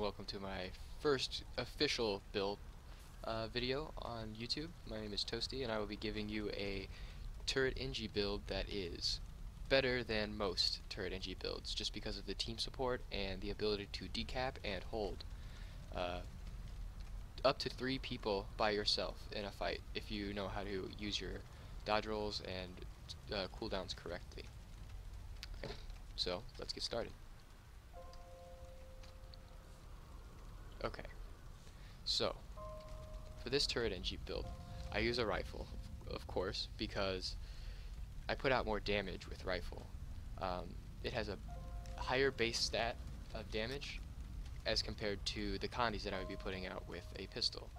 welcome to my first official build video on YouTube. My name is Toasty and I will be giving you a turret Engi build that is better than most turret Engi builds just because of the team support and the ability to decap and hold up to 3 people by yourself in a fight if you know how to use your dodge rolls and cooldowns correctly. Okay, so let's get started. Okay, so for this turret Engi build, I use a rifle, of course, because I put out more damage with rifle. It has a higher base stat of damage as compared to the condis that I would be putting out with a pistol.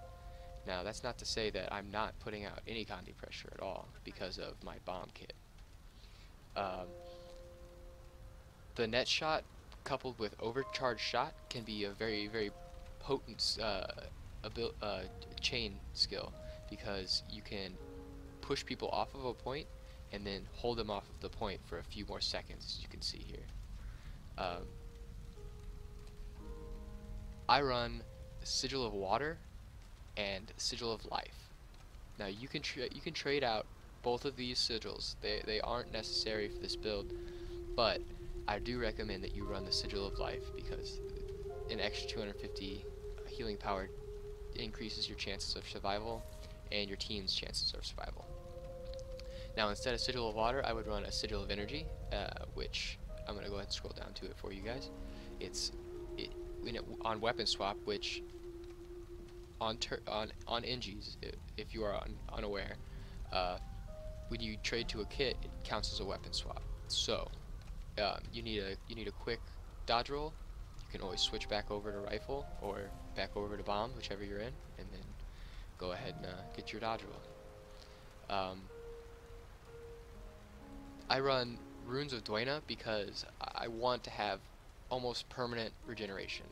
Now, that's not to say that I'm not putting out any condi pressure at all because of my bomb kit. The net shot coupled with overcharged shot can be a very potent chain skill, because you can push people off of a point and then hold them off of the point for a few more seconds, as you can see here. I run Sigil of Water and Sigil of Life. Now you can trade out both of these sigils. They aren't necessary for this build, but I do recommend that you run the Sigil of Life because an extra 250 healing power increases your chances of survival and your team's chances of survival. Now, instead of Sigil of Water, I would run a Sigil of Energy, which I'm going to go ahead and scroll down to it for you guys. It's on weapon swap, which on Engis, if you are unaware, when you trade to a kit, it counts as a weapon swap. So you need a quick dodge roll. You can always switch back over to rifle or back over to bomb, whichever you're in, and then go ahead and get your dodge roll. I run Runes of Gw2 because I want to have almost permanent regeneration.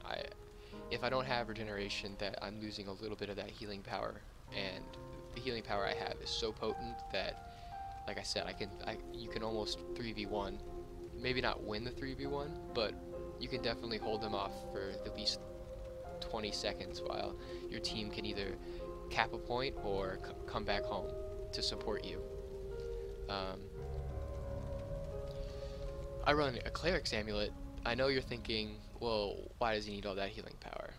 If I don't have regeneration, that I'm losing a little bit of that healing power, and the healing power I have is so potent that, like I said, you can almost 3v1, maybe not win the 3v1, but you can definitely hold them off for at least 20 seconds while your team can either cap a point or come back home to support you. I run a Cleric's Amulet. I know you're thinking, well, why does he need all that healing power?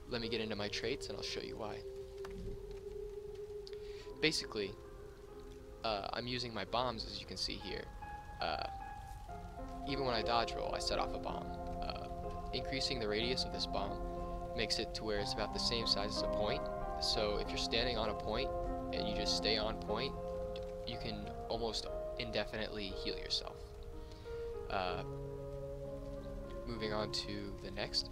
Let me get into my traits and I'll show you why. Basically, I'm using my bombs, as you can see here. Even when I dodge roll, I set off a bomb. Increasing the radius of this bomb makes it to where it's about the same size as a point. So if you're standing on a point and you just stay on point, you can almost indefinitely heal yourself. Moving on to the next,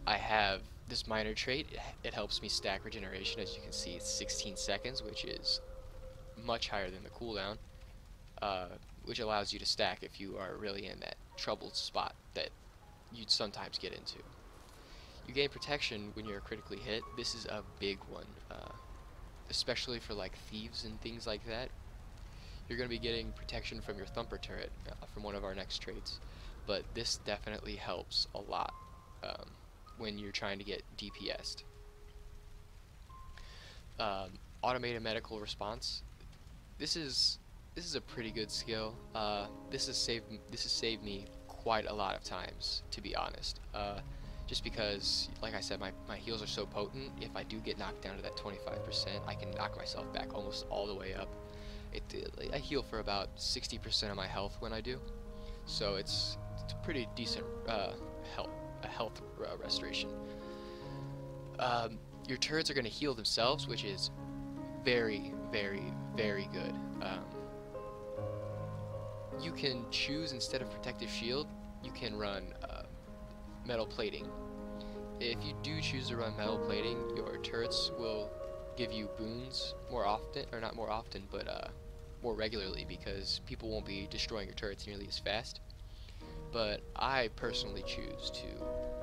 I have this minor trait. It helps me stack regeneration. As you can see, it's 16 seconds, which is much higher than the cooldown, which allows you to stack if you are really in that troubled spot that you'd sometimes get into. You gain protection when you're critically hit. This is a big one, especially for like thieves and things like that. You're going to be getting protection from your thumper turret from one of our next traits, but this definitely helps a lot when you're trying to get DPS'd. Automated medical response. This is a pretty good skill. This has saved me quite a lot of times, to be honest. Just because, like I said, my heals are so potent. If I do get knocked down to that 25%, I can knock myself back almost all the way up. I heal for about 60% of my health when I do, so it's a pretty decent health restoration. Your turrets are going to heal themselves, which is very good. You can choose, instead of protective shield, you can run metal plating. If you do choose to run metal plating, your turrets will give you boons more often, or not more often, but more regularly, because people won't be destroying your turrets nearly as fast. But I personally choose to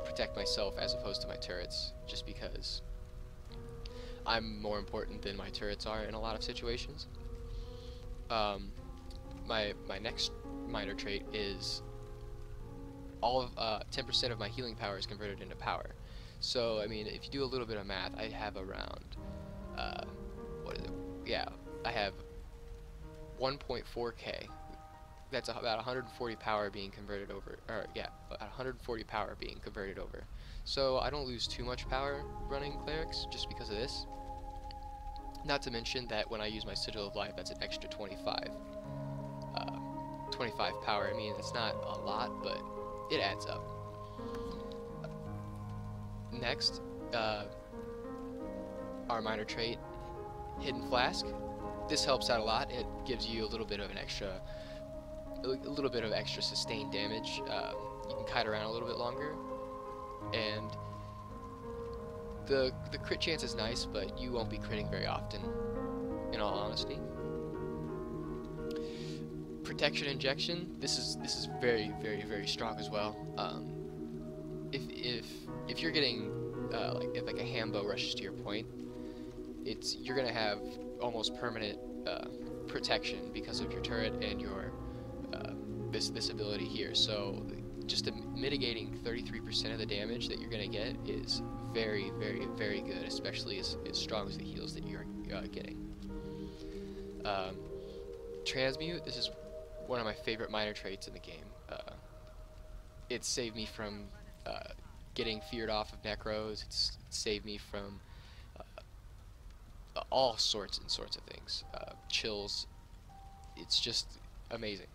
protect myself as opposed to my turrets, just because I'm more important than my turrets are in a lot of situations. My next minor trait is all of 10% of my healing power is converted into power. So I mean, if you do a little bit of math, I have around what is it? Yeah, I have 1.4k. That's about 140 power being converted over, or yeah, about 140 power being converted over. So I don't lose too much power running clerics just because of this. Not to mention that when I use my Sigil of Life, that's an extra 25 power. I mean, it's not a lot, but it adds up. Next, our minor trait, Hidden Flask. This helps out a lot. It gives you a little bit of extra sustained damage. You can kite around a little bit longer, and the crit chance is nice, but you won't be critting very often, in all honesty. Protection Injection. This is very, very, very strong as well. If you're getting if like a Hambo rushes to your point, you're gonna have almost permanent protection because of your turret and your this ability here. So just mitigating 33% of the damage that you're gonna get is very, very, very good, especially as strong as the heals that you're getting. Transmute. This is one of my favorite minor traits in the game. It saved me from getting feared off of necros. It's saved me from all sorts and sorts of things. Chills. It's just amazing.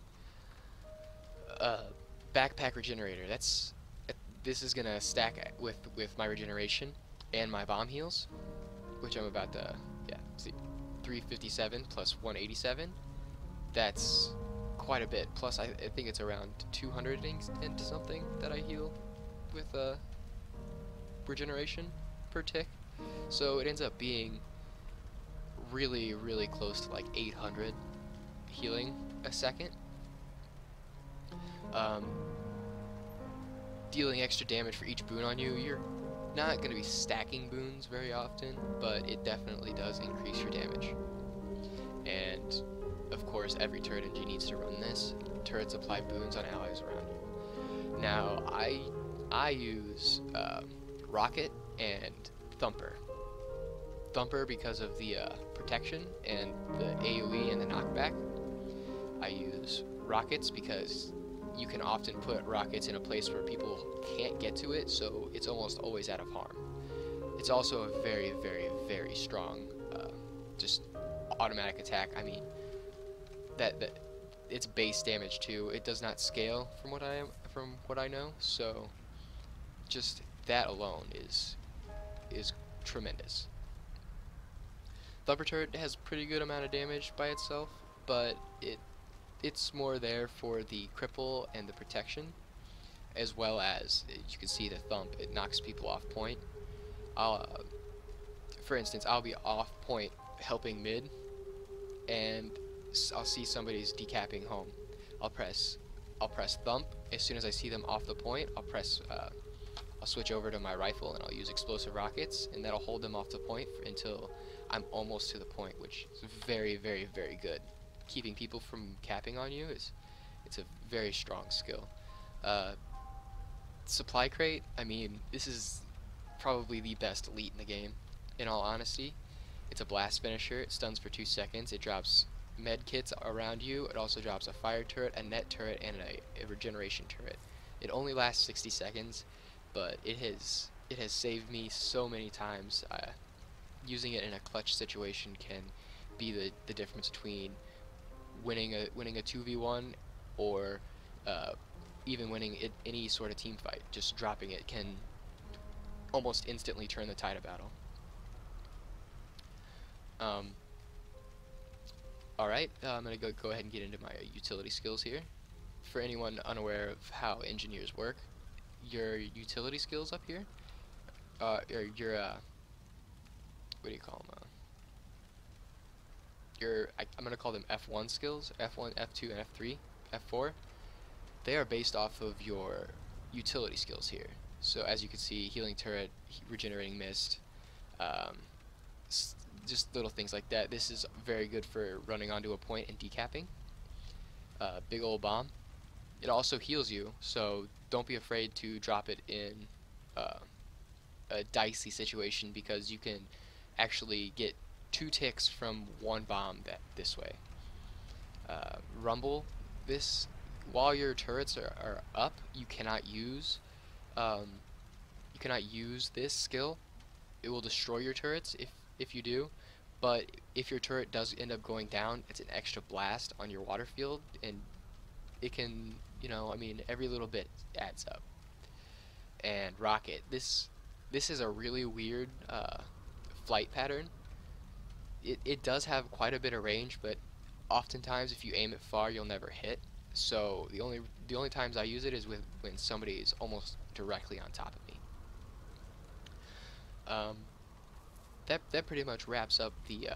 Backpack Regenerator. This is gonna stack with my regeneration and my bomb heals, which I'm about to see, 357 plus 187. That's quite a bit. Plus, I think it's around 200 and something that I heal with regeneration per tick. So it ends up being really, really close to like 800 healing a second. Dealing extra damage for each boon on you. You're not going to be stacking boons very often, but it definitely does increase your damage. And of course, every turret Engi needs to run this. Turrets apply boons on allies around you. Now, I use Rocket and Thumper. Thumper because of the protection and the AoE and the knockback. I use Rockets because you can often put rockets in a place where people can't get to it, so it's almost always out of harm. It's also a very, very, very strong just automatic attack. I mean, that it's base damage too. It does not scale from what I know, so just that alone is tremendous. Thumper turret has pretty good amount of damage by itself, but it's more there for the cripple and the protection, as well as you can see the thump. It knocks people off point. For instance, I'll be off point helping mid, and I'll see somebody's decapping home. I'll press thump. As soon as I see them off the point, I'll switch over to my rifle and I'll use explosive rockets, and that'll hold them off the point until I'm almost to the point, which is very, very, very good. Keeping people from capping on you it's a very strong skill. Supply crate. I mean, this is probably the best elite in the game. In all honesty, it's a blast finisher. It stuns for 2 seconds. It drops med kits around you. It also drops a fire turret, a net turret, and a regeneration turret. It only lasts 60 seconds, but it has saved me so many times. Using it in a clutch situation can be the difference between winning a 2v1 or even winning any sort of team fight. Just dropping it can almost instantly turn the tide of battle. Alright, I'm going to go ahead and get into my utility skills here. For anyone unaware of how engineers work, your utility skills up here, or your, what do you call them? I'm going to call them F1 skills, F1, F2, and F3, F4. They are based off of your utility skills here. So as you can see, healing turret, regenerating mist, just little things like that. This is very good for running onto a point and decapping. Big old bomb. it also heals you, so don't be afraid to drop it in uh, a dicey situation because you can actually get 2 ticks from 1 bomb this way. Rumble, this while your turrets are up, um, you cannot use this skill. It will destroy your turrets if you do. But if your turret does end up going down, it's an extra blast on your water field, and it can, I mean, every little bit adds up. And rocket, this is a really weird flight pattern. It does have quite a bit of range, but oftentimes if you aim it far, you'll never hit. So the only times I use it is when somebody is almost directly on top of me. Um, that pretty much wraps up the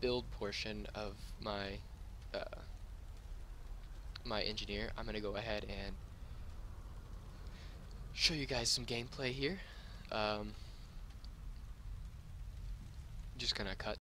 build portion of uh, my engineer. I'm gonna go ahead and show you guys some gameplay here. Um, just gonna cut